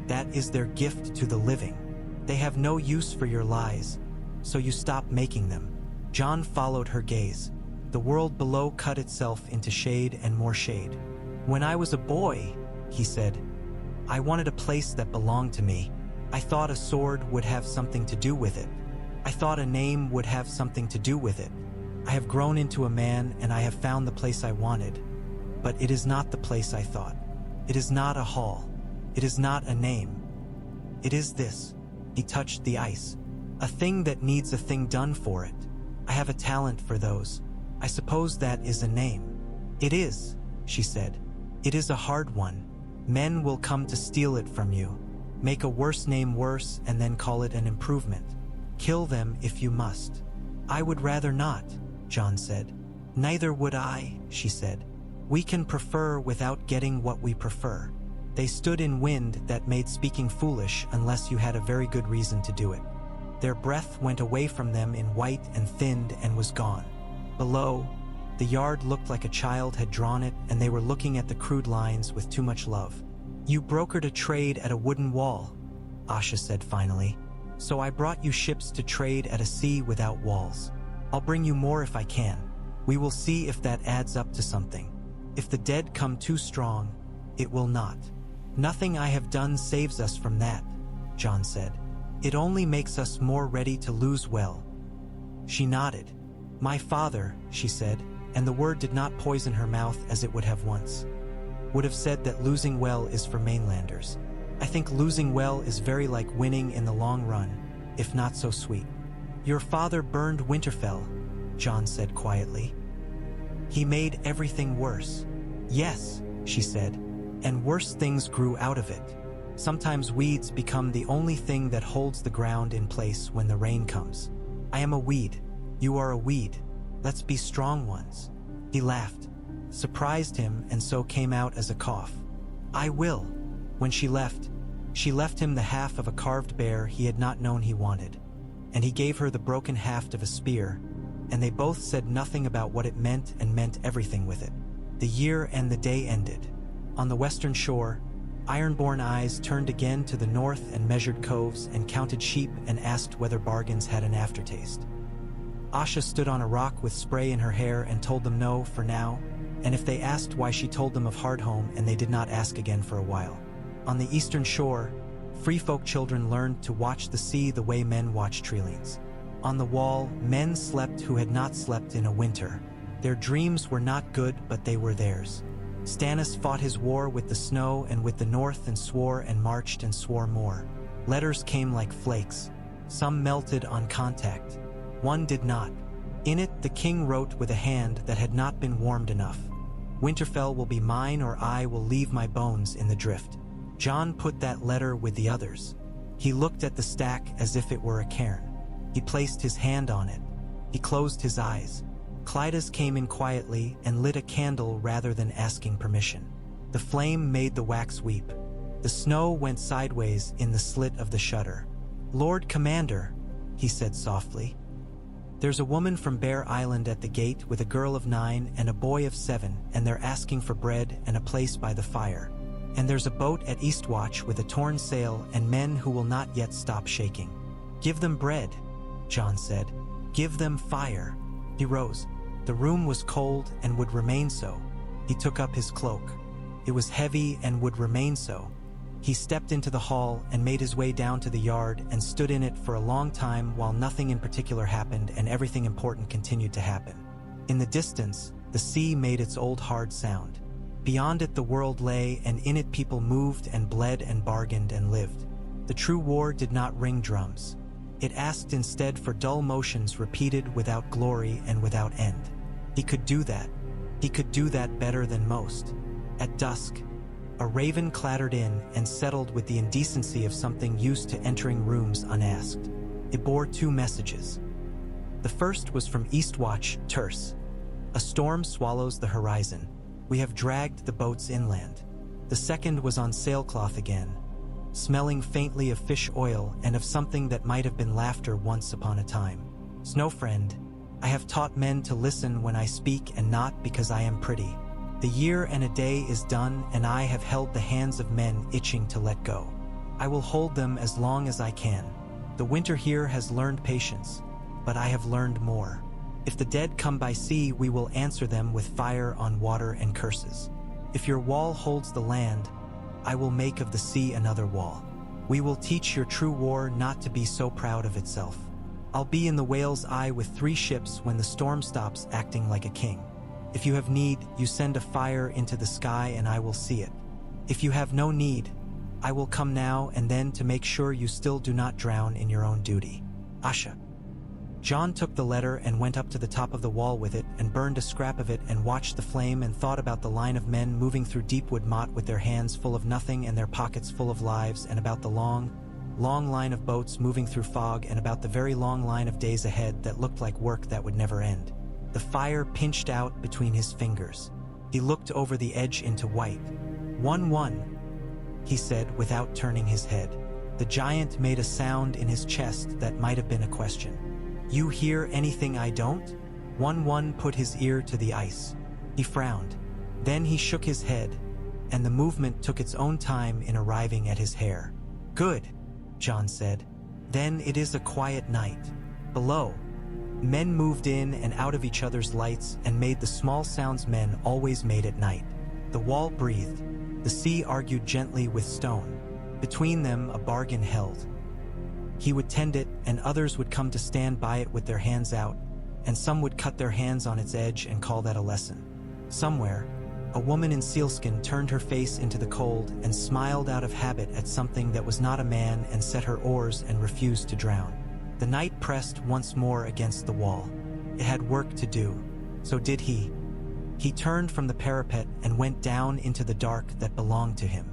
That is their gift to the living. They have no use for your lies, so you stop making them." John followed her gaze. The world below cut itself into shade and more shade. "When I was a boy," he said, "I wanted a place that belonged to me. I thought a sword would have something to do with it. I thought a name would have something to do with it. I have grown into a man and I have found the place I wanted. But it is not the place I thought. It is not a hall. It is not a name. It is this." He touched the ice. "A thing that needs a thing done for it. I have a talent for those. I suppose that is a name." "It is," she said. "It is a hard one. Men will come to steal it from you. Make a worse name worse and then call it an improvement. Kill them if you must." "I would rather not," John said. "Neither would I," she said. "We can prefer without getting what we prefer." They stood in wind that made speaking foolish unless you had a very good reason to do it. Their breath went away from them in white and thinned and was gone. Below, the yard looked like a child had drawn it and they were looking at the crude lines with too much love. "You brokered a trade at a wooden wall," Asha said finally. "So I brought you ships to trade at a sea without walls. I'll bring you more if I can. We will see if that adds up to something. If the dead come too strong, it will not." "Nothing I have done saves us from that," John said. It only makes us more ready to lose well. She nodded. My father, she said, and the word did not poison her mouth as it would have once. Would have said that losing well is for mainlanders. I think losing well is very like winning in the long run, if not so sweet. Your father burned Winterfell, Jon said quietly. He made everything worse. Yes, she said, and worse things grew out of it. Sometimes weeds become the only thing that holds the ground in place when the rain comes. I am a weed. You are a weed. Let's be strong ones. He laughed, surprised him, and so came out as a cough. I will. When she left him the half of a carved bear he had not known he wanted, and he gave her the broken haft of a spear, and they both said nothing about what it meant and meant everything with it. The year and the day ended. On the western shore, Ironborn eyes turned again to the north and measured coves and counted sheep and asked whether bargains had an aftertaste. Asha stood on a rock with spray in her hair and told them no for now, and if they asked why, she told them of Hardhome, and they did not ask again for a while. On the eastern shore, free folk children learned to watch the sea the way men watch treelings. On the wall, men slept who had not slept in a winter. Their dreams were not good, but they were theirs. Stannis fought his war with the snow and with the north and swore and marched and swore more. Letters came like flakes. Some melted on contact. One did not. In it, the king wrote with a hand that had not been warmed enough. Winterfell will be mine, or I will leave my bones in the drift. Jon put that letter with the others. He looked at the stack as if it were a cairn. He placed his hand on it. He closed his eyes. Clydas came in quietly and lit a candle rather than asking permission. The flame made the wax weep. The snow went sideways in the slit of the shutter. Lord Commander, he said softly. There's a woman from Bear Island at the gate with a girl of 9 and a boy of 7, and they're asking for bread and a place by the fire. And there's a boat at Eastwatch with a torn sail and men who will not yet stop shaking. Give them bread, Jon said. Give them fire. He rose. The room was cold and would remain so. He took up his cloak. It was heavy and would remain so. He stepped into the hall and made his way down to the yard and stood in it for a long time while nothing in particular happened and everything important continued to happen. In the distance, the sea made its old hard sound. Beyond it the world lay, and in it people moved and bled and bargained and lived. The true war did not ring drums. It asked instead for dull motions repeated without glory and without end. He could do that. He could do that better than most. At dusk, a raven clattered in and settled with the indecency of something used to entering rooms unasked. It bore 2 messages. The first was from Eastwatch, Terse. A storm swallows the horizon. We have dragged the boats inland. The second was on sailcloth again, smelling faintly of fish oil and of something that might have been laughter once upon a time. Snowfriend, I have taught men to listen when I speak and not because I am pretty. The year and a day is done, and I have held the hands of men itching to let go. I will hold them as long as I can. The winter here has learned patience, but I have learned more. If the dead come by sea, we will answer them with fire on water and curses. If your wall holds the land, I will make of the sea another wall. We will teach your true war not to be so proud of itself. I'll be in the whale's eye with 3 ships when the storm stops acting like a king. If you have need, you send a fire into the sky and I will see it. If you have no need, I will come now and then to make sure you still do not drown in your own duty. Asha. Jon took the letter and went up to the top of the wall with it and burned a scrap of it and watched the flame and thought about the line of men moving through Deepwood Motte with their hands full of nothing and their pockets full of lives, and about the long line of boats moving through fog, and about the very long line of days ahead that looked like work that would never end. The fire pinched out between his fingers. He looked over the edge into white. 1-1, he said without turning his head. The giant made a sound in his chest that might have been a question. You hear anything I don't? 1-1 put his ear to the ice. He frowned. Then he shook his head, and the movement took its own time in arriving at his hair. Good, Jon said. Then it is a quiet night. Below, men moved in and out of each other's lights and made the small sounds men always made at night. The wall breathed. The sea argued gently with stone. Between them, a bargain held. He would tend it, and others would come to stand by it with their hands out, and some would cut their hands on its edge and call that a lesson. Somewhere, a woman in sealskin turned her face into the cold and smiled out of habit at something that was not a man and set her oars and refused to drown. The knight pressed once more against the wall. It had work to do. So did he. He turned from the parapet and went down into the dark that belonged to him.